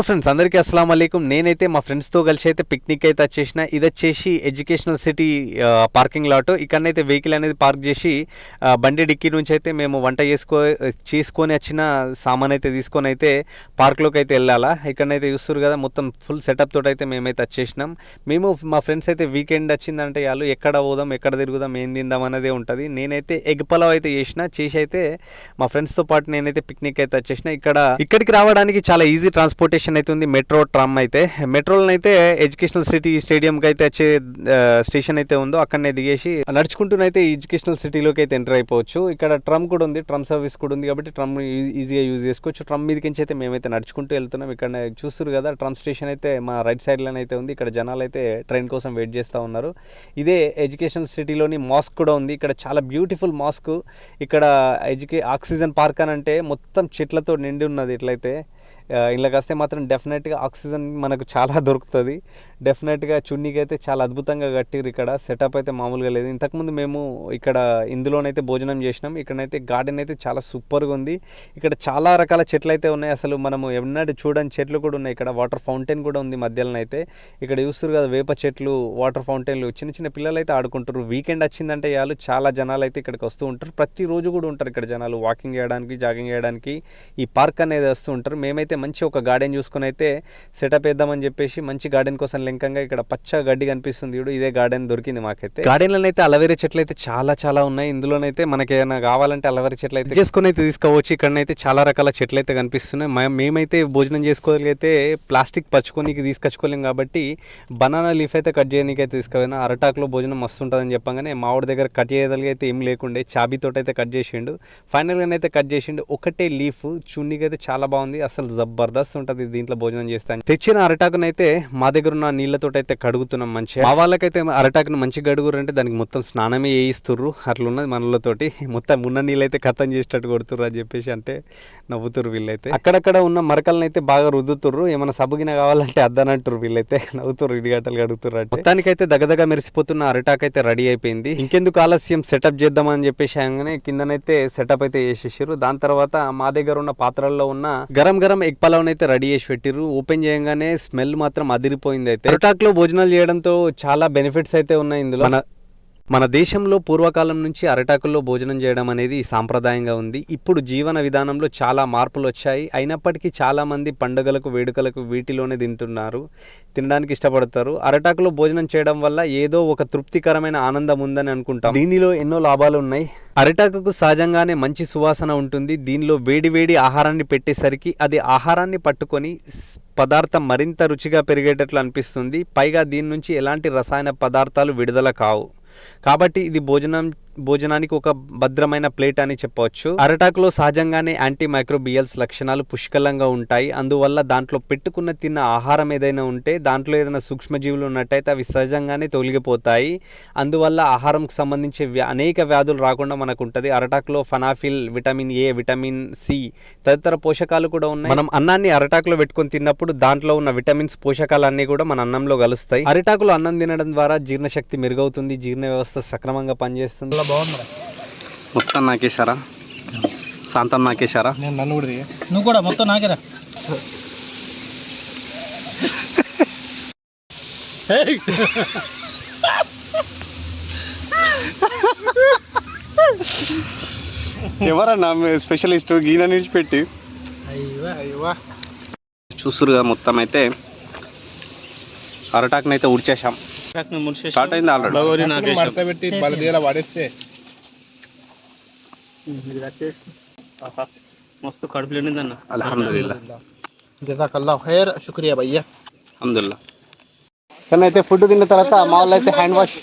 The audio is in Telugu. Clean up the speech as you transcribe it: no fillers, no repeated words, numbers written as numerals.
ఫ్రెండ్స్ అందరికీ అస్సలాము అలైకుం. నేనైతే మా ఫ్రెండ్స్తో కలిసి అయితే పిక్నిక్ అయితే వచ్చేసిన. ఇది వచ్చేసి ఎడ్యుకేషనల్ సిటీ పార్కింగ్ లాట్. ఇక్కడనైతే వెహికల్ అనేది పార్క్ చేసి బండి డిక్కీ నుంచి అయితే మేము వంట చేసుకొని వచ్చిన సామాన్ అయితే తీసుకొని అయితే పార్క్లోకి అయితే వెళ్ళాలా. ఇక్కడనైతే చూస్తారు కదా, మొత్తం ఫుల్ సెటప్ తోటి అయితే మేమైతే వచ్చేసినాం. మేము మా ఫ్రెండ్స్ అయితే వీకెండ్ వచ్చిందంటే వాళ్ళు ఎక్కడ పోదాం, ఎక్కడ తిరుగుదాం, ఏం తిందాం అనేదే ఉంటుంది. నేనైతే ఎగ్ పలావ్ అయితే చేసి అయితే మా ఫ్రెండ్స్తో పాటు నేనైతే పిక్నిక్ అయితే వచ్చేసిన. ఇక్కడికి రావడానికి చాలా ఈజీ ట్రాన్స్పోర్టేషన్ అయితే ఉంది. మెట్రో ట్రామ్ అయితే మెట్రోలో అయితే ఎడ్యుకేషనల్ సిటీ స్టేడియంకి అయితే వచ్చే స్టేషన్ అయితే ఉందో అక్కడనే దిగేసి నడుచుకుంటూనైతే ఎడ్యుకేషనల్ సిటీలోకి అయితే ఎంటర్ అయిపోవచ్చు. ఇక్కడ ట్రమ్ కూడా ఉంది, ట్రమ్ సర్వీస్ కూడా ఉంది కాబట్టి ట్రమ్ ఈజీగా యూజ్ చేసుకోవచ్చు. ట్రమ్ మీదకి అయితే మేమైతే నడుచుకుంటూ వెళ్తున్నాం. ఇక్కడ చూస్తారు కదా, ట్రమ్ స్టేషన్ అయితే మా రైట్ సైడ్లోనే అయితే ఉంది. ఇక్కడ జనాలు అయితే ట్రైన్ కోసం వెయిట్ చేస్తూ ఉన్నారు. ఇదే ఎడ్యుకేషనల్ సిటీలోని మాస్క్ కూడా ఉంది. ఇక్కడ చాలా బ్యూటిఫుల్ మాస్క్. ఇక్కడ ఆక్సిజన్ పార్క్ అని అంటే మొత్తం చెట్లతో నిండి ఉన్నది. ఇట్లయితే ఇళ్ళకి వస్తే మాత్రం డెఫినెట్గా ఆక్సిజన్ మనకు చాలా దొరుకుతుంది. డెఫినెట్గా చున్నీకి అయితే చాలా అద్భుతంగా కట్టిరు. ఇక్కడ సెటప్ అయితే మామూలుగా లేదు. ఇంతకుముందు మేము ఇక్కడ ఇందులోనైతే భోజనం చేసినాం. ఇక్కడనైతే గార్డెన్ అయితే చాలా సూపర్గా ఉంది. ఇక్కడ చాలా రకాల చెట్లు అయితే ఉన్నాయి. అసలు మనము ఎన్నడూ చూడని చెట్లు కూడా ఉన్నాయి. ఇక్కడ వాటర్ ఫౌంటైన్ కూడా ఉంది మధ్యలో అయితే. ఇక్కడ చూస్తారు కదా, వేప చెట్లు, వాటర్ ఫౌంటైన్లు, చిన్న చిన్న పిల్లలు అయితే ఆడుకుంటారు. వీకెండ్ వచ్చిందంటే వాళ్ళు చాలా జనాలు అయితే ఇక్కడికి వస్తూ ఉంటారు. ప్రతిరోజు కూడా ఉంటారు ఇక్కడ జనాలు వాకింగ్ చేయడానికి, జాగింగ్ చేయడానికి ఈ పార్క్ అనేది వస్తూ ఉంటారు. మేమైతే మంచి ఒక గార్డెన్ చూసుకుని అయితే సెటప్ వేద్దామని చెప్పేసి మంచి గార్డెన్ కోసం లెంకంగా ఇక్కడ పచ్చ గడ్డి కనిపిస్తుంది. ఇదే గార్డెన్ దొరికింది మాకైతే. గార్డెన్లో అయితే అలవేరా చెట్లు అయితే చాలా ఉన్నాయి. ఇందులోనైతే మనకి ఏమైనా కావాలంటే అలవేరా చెట్లు అయితే చేసుకుని అయితే తీసుకోవచ్చు. ఇక్కడనైతే చాలా రకాల చెట్లు అయితే కనిపిస్తున్నాయి. మేమైతే భోజనం చేసుకోగలిగితే ప్లాస్టిక్ పచ్చుకోనికి తీసుకొచ్చుకోలేం కాబట్టి బనానా లీఫ్ అయితే కట్ చేయడానికి అయితే తీసుకుపోయినా. అరటాకులో భోజనం మస్తు ఉంటుందని చెప్పగానే మావిడి దగ్గర కట్ చేయగలిగి అయితే ఏం లేకుండే చాబీతోటి అయితే కట్ చేసిండు. ఫైనల్గా అయితే కట్ చేసిండు. ఒకటే లీఫ్ చున్నీకి అయితే చాలా బాగుంది. అసలు జబర్దస్త్ ఉంటుంది దీంట్లో భోజనం చేస్తాను. తెచ్చిన అరటాకునైతే మా దగ్గర ఉన్న నీళ్లతో అయితే కడుగుతున్నాం మంచిగా. మా వాళ్ళకైతే అరటాకును మంచిగా కడుగురు అంటే దానికి మొత్తం స్నానమే వేయిస్తుర్రు. అట్లున్నది మనలతోటి. మొత్తం ఉన్న నీళ్ళైతే ఖతం చేసేటట్టు కొడుతుర్రు అని చెప్పేసి అంటే నవ్వుతుర్రు వీళ్ళైతే. అక్కడక్కడ ఉన్న మరకలను అయితే బాగా రుద్దుతుర్రు. ఏమైనా సబ్బుగిన కావాలంటే అద్దనంటారు వీళ్ళైతే. నవ్వుతుర్రు, ఇడిగట్టలు కడుగుతుర్రు అంటే. మొత్తానికైతే దగదగ మెరిసిపోతున్న అరటాకు అయితే రెడీ అయిపోయింది. ఇంకెందుకు ఆలస్యం, సెటప్ చేద్దామని చెప్పేసి అనగానే కిందనైతే సెటప్ అయితే చేసేసారు. దాని తర్వాత మా దగ్గర ఉన్న పాత్రల్లో ఉన్న గరం ఎగ్ పలావ్ అయితే రెడీ చేసి పెట్టిర్రు. ఓపెన్ చేయగానే స్మెల్ మాత్రం అదిరిపోయింది. అయితే అరటాకులో భోజనాలు చేయడంతో చాలా బెనిఫిట్స్ అయితే ఉన్నాయి ఇందులో. మన దేశంలో పూర్వకాలం నుంచి అరటాకుల్లో భోజనం చేయడం అనేది సాంప్రదాయంగా ఉంది. ఇప్పుడు జీవన విధానంలో చాలా మార్పులు వచ్చాయి. అయినప్పటికీ చాలామంది పండుగలకు, వేడుకలకు వీటిలోనే తినడానికి ఇష్టపడతారు. అరటాకులో భోజనం చేయడం వల్ల ఏదో ఒక తృప్తికరమైన ఆనందం ఉందని అనుకుంటాం. దీనిలో ఎన్నో లాభాలు ఉన్నాయి. అరటాకుకు సహజంగానే మంచి సువాసన ఉంటుంది. దీనిలో వేడి ఆహారాన్ని పెట్టేసరికి అది ఆహారాన్ని పట్టుకొని పదార్థం మరింత రుచిగా పెరిగేటట్లు అనిపిస్తుంది. పైగా దీని నుంచి ఎలాంటి రసాయన పదార్థాలు విడుదల కావు. కాబట్టి ఇది భోజనానికి ఒక భద్రమైన ప్లేట్ అని చెప్పవచ్చు. అరటాకులో సహజంగానే యాంటీ మైక్రోబియల్స్ లక్షణాలు పుష్కలంగా ఉంటాయి. అందువల్ల దాంట్లో పెట్టుకున్న తిన్న ఆహారం ఏదైనా ఉంటే దాంట్లో ఏదైనా సూక్ష్మజీవులు ఉన్నట్టయితే అవి సహజంగానే తొలగిపోతాయి. అందువల్ల ఆహారంకు సంబంధించి అనేక వ్యాధులు రాకుండా మనకు ఉంటుంది. అరటాకులో ఫనాఫిల్, విటమిన్ ఏ, విటమిన్ సి తదితర పోషకాలు కూడా ఉన్నాయి. మనం అన్నాన్ని అరటాకులో పెట్టుకొని తిన్నప్పుడు దాంట్లో ఉన్న విటమిన్స్, పోషకాలన్నీ కూడా మన అన్నంలో కలుస్తాయి. అరటాకులో అన్నం తినడం ద్వారా జీర్ణశక్తి మెరుగవుతుంది, జీర్ణ వ్యవస్థ సక్రమంగా పనిచేస్తుంది. మొత్తం నాకేశారా? శాంతం నాకేశారా? నన్ను కూడా నువ్వు కూడా మొత్తం నాకేరా. ఎవరన్నా స్పెషలిస్ట్ గీన నిడిచిపెట్టి చూస్తురుగా. మొత్తం అయితే అరటాకునైతే ఉడిచేసాం. స్టార్ట్ అయింది ఆల్రెడీ. మస్తు కడుపులో నిందన్న. అల్హమ్దులిల్లాహ్. జజాకల్లాహ్ ఖైర్, శుక్రియా భయ్యా. అల్హమ్దులిల్లాహ్. కానీ అయితే ఫుడ్ తిన్న తర్వాత మా వాళ్ళు అయితే హ్యాండ్ వాష్